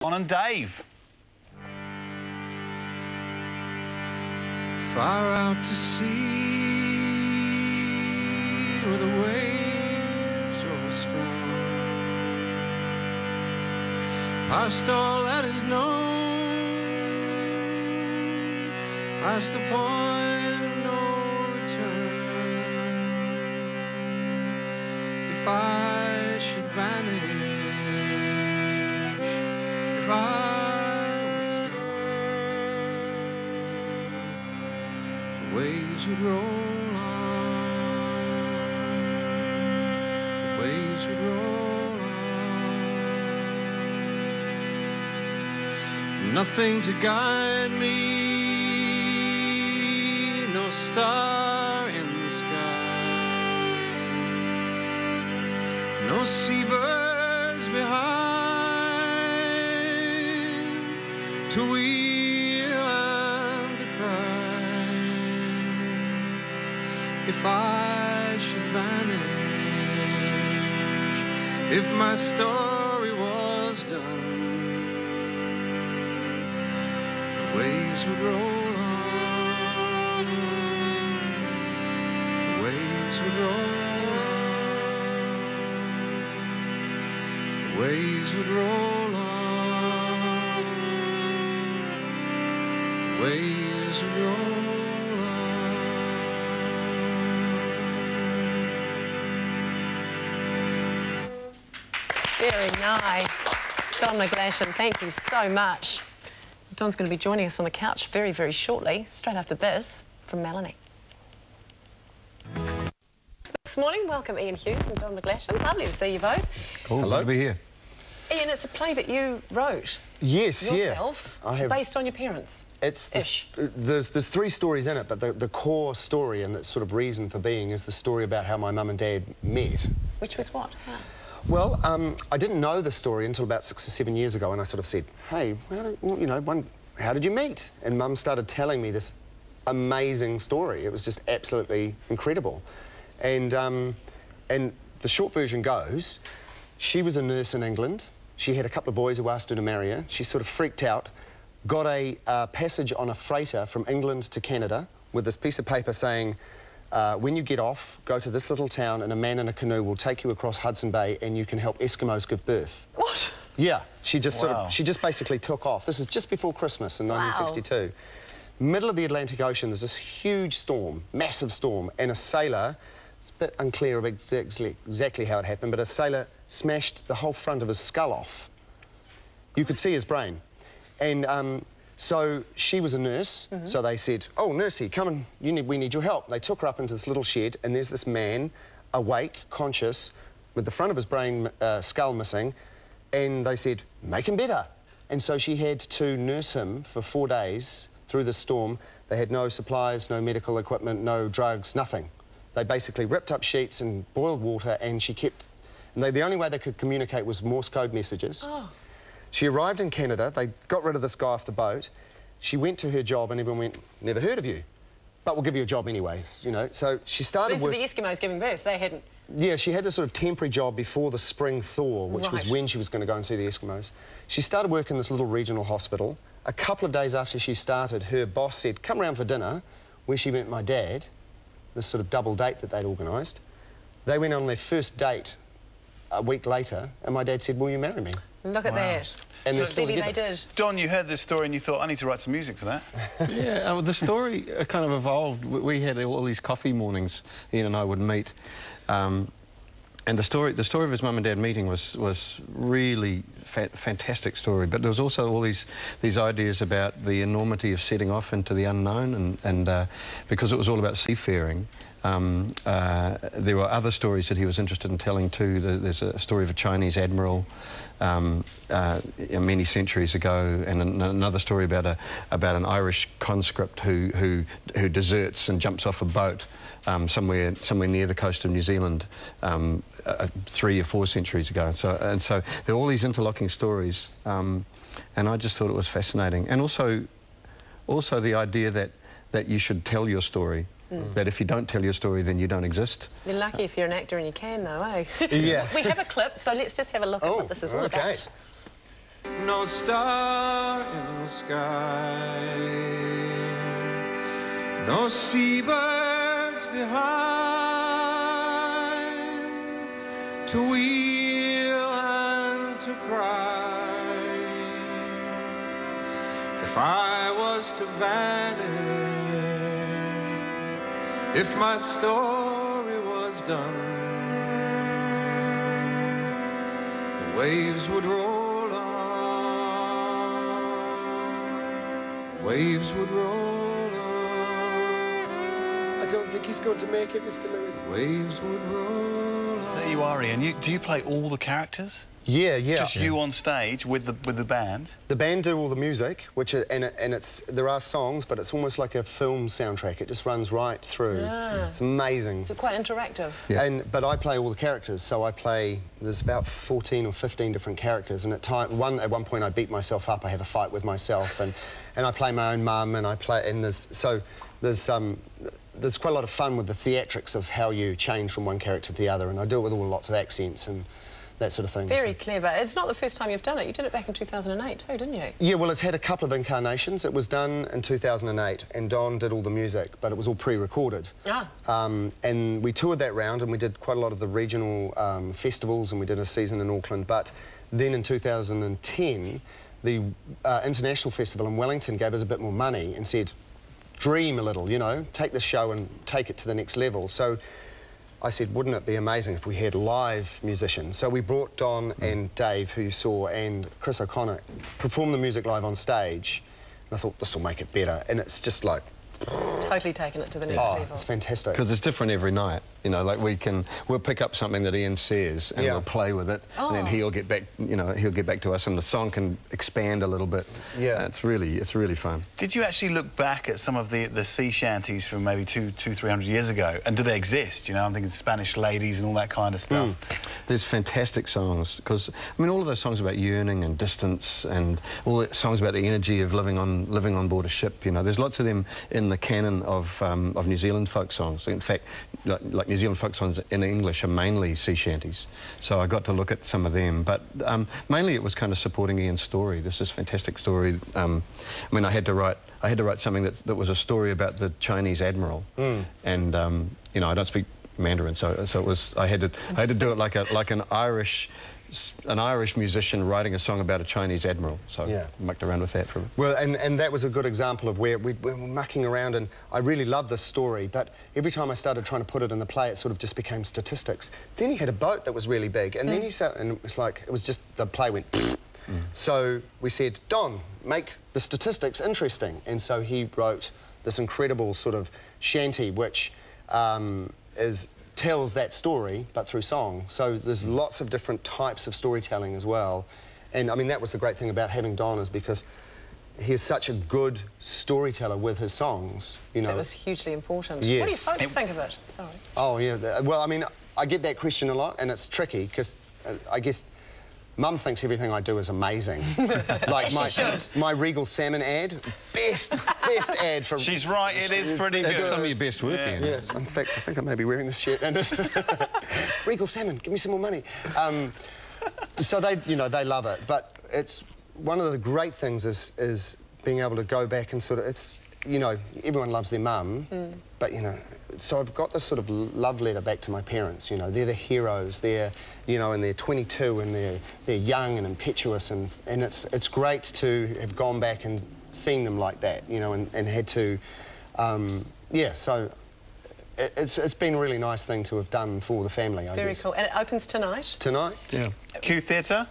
On and Dave. Far out to sea, where the waves roll strong, past all that is known, past the point of no return. If I should vanish, if I was gone, the waves would roll on, the waves would roll on. Nothing to guide me, no star in the sky, no seabirds behind to wheel and to cry. If I should vanish, if my story was done, the waves would roll on, the waves would roll on, the waves would roll on, the waves would roll on. Very nice. Don Mcglashan, thank you so much. Don's going to be joining us on the couch very, very shortly, straight after this, from Melanie. This morning, welcome Ian Hughes and Don Mcglashan. Lovely to see you both. Cool, hello. good to be here. Ian, it's a play that you wrote. Yes, yourself, yeah. I have, based on your parents. It's there's three stories in it, but the core story and the sort of reason for being is the story about how my mum and dad met. Which was what? How? Well, I didn't know the story until about 6 or 7 years ago, and I sort of said, hey, how did you meet? And Mum started telling me this amazing story. It was just absolutely incredible. And the short version goes, she was a nurse in England. She had a couple of boys who asked her to marry her. She sort of freaked out, got a passage on a freighter from England to Canada with this piece of paper saying, when you get off, go to this little town and a man in a canoe will take you across Hudson Bay and you can help Eskimos give birth. What? Yeah, she just she just basically took off. This is just before Christmas in 1962. Middle of the Atlantic Ocean, there's this huge storm, massive storm, and a sailor, it's a bit unclear of exactly how it happened, but a sailor smashed the whole front of his skull off. You could see his brain. And so she was a nurse, so they said, oh, nursey, come and we need your help. They took her up into this little shed, and there's this man, awake, conscious, with the front of his brain skull missing, and they said, make him better. And so she had to nurse him for 4 days through the storm. They had no supplies, no medical equipment, no drugs, nothing. They basically ripped up sheets and boiled water, and she kept... And the only way they could communicate was Morse code messages. Oh. She arrived in Canada, they got rid of this guy off the boat, she went to her job and everyone went, never heard of you, but we'll give you a job anyway, you know. So she started with... These are the Eskimos giving birth, they hadn't... Yeah, she had this sort of temporary job before the spring thaw, which was when she was going to go and see the Eskimos. She started working in this little regional hospital. A couple of days after she started, her boss said, come round for dinner, where she met my dad, this sort of double date that they'd organised. They went on their first date a week later, and my dad said, will you marry me? Look at that. And so they did. Don, you heard this story and you thought, I need to write some music for that. Yeah, the story kind of evolved. We had all these coffee mornings, Ian and I would meet. And the story of his mum and dad meeting was really fantastic story, but there was also all these ideas about the enormity of setting off into the unknown, and because it was all about seafaring. There were other stories that he was interested in telling too. There's a story of a Chinese admiral many centuries ago, and another story about an Irish conscript who deserts and jumps off a boat somewhere near the coast of New Zealand 3 or 4 centuries ago. So there are all these interlocking stories, and I just thought it was fascinating. And also the idea that you should tell your story. That if you don't tell your story, then you don't exist. You're lucky if you're an actor and you can, though, eh? Yeah. We have a clip, so let's just have a look at what this is all about. no star in the sky, no seabirds behind to wheel and to cry. If I was to vanish, if my story was done, the waves would roll on, waves would roll on. I don't think he's going to make it, Mr. Lewis. Waves would roll on. There you are, Ian. Do you play all the characters? Yeah. It's just you on stage with the band? The band do all the music, there are songs, but it's almost like a film soundtrack. It just runs right through. Yeah. It's amazing. So quite interactive. Yeah. But I play all the characters, so there's about 14 or 15 different characters, and at one point I beat myself up. I have a fight with myself, and I play my own mum, and there's quite a lot of fun with the theatrics of how you change from one character to the other, and I do it with lots of accents and that sort of thing. Very clever. It's not the first time you've done it. You did it back in 2008 too, didn't you? Yeah, well, it's had a couple of incarnations. It was done in 2008, and Don did all the music, but it was all pre-recorded. Ah. And we toured that round, and we did quite a lot of the regional festivals, and we did a season in Auckland. But then in 2010, the International Festival in Wellington gave us a bit more money and said, dream a little, you know, take the show and take it to the next level. So I said, wouldn't it be amazing if we had live musicians? So we brought Don and Dave, who you saw, and Chris O'Connor, perform the music live on stage. And I thought, this will make it better. And it's just like... Totally taken it to the next level. It's fantastic. Because it's different every night. You know, like we'll pick up something that Ian says and we'll play with it, and then he'll get back, you know, he'll get back to us, and the song can expand a little bit. Yeah. It's really fun. Did you actually look back at some of the sea shanties from maybe 300 years ago, and do they exist? You know, I'm thinking Spanish Ladies and all that kind of stuff. There's fantastic songs, because I mean, all of those songs about yearning and distance, and all the songs about the energy of living on board a ship. You know, there's lots of them in the canon of New Zealand folk songs. In fact, like New Zealand folk songs in English are mainly sea shanties. So I got to look at some of them, but mainly it was kind of supporting Ian's story. This is a fantastic story. I mean, I had to write something that was a story about the Chinese admiral, and you know, I don't speak Mandarin, so it was I had to do it like an Irish musician writing a song about a Chinese admiral. So I mucked around with that for a bit. Well, and that was a good example of where we were mucking around, and I really loved this story, but every time I started trying to put it in the play, it sort of just became statistics. Then he had a boat that was really big, and then he sat, and it was just, the play went... So we said, Don, make the statistics interesting. And so he wrote this incredible sort of shanty, which tells that story, but through song. So there's lots of different types of storytelling as well. And I mean, that was the great thing about having Don, is because he's such a good storyteller with his songs, you know. That was hugely important. Yes. What do you folks think of it? Sorry. Oh, yeah. Well, I mean, I get that question a lot, and it's tricky, because I guess Mum thinks everything I do is amazing. Like my Regal Salmon ad, best ad from... She's right, it is pretty good. It's some of your best work, Ian. Yes, in fact, I think I may be wearing this shirt. Regal Salmon, give me some more money. So they, you know, they love it. But it's one of the great things is being able to go back and sort of, it's, you know, everyone loves their mum, but, you know, so I've got this sort of love letter back to my parents, you know. They're the heroes, they're, you know, and they're 22 and they're young and impetuous, and it's great to have gone back and seen them like that, you know, and had to, yeah, so it's been a really nice thing to have done for the family, I guess. Very cool. And it opens tonight? Tonight? Yeah. Q Theatre?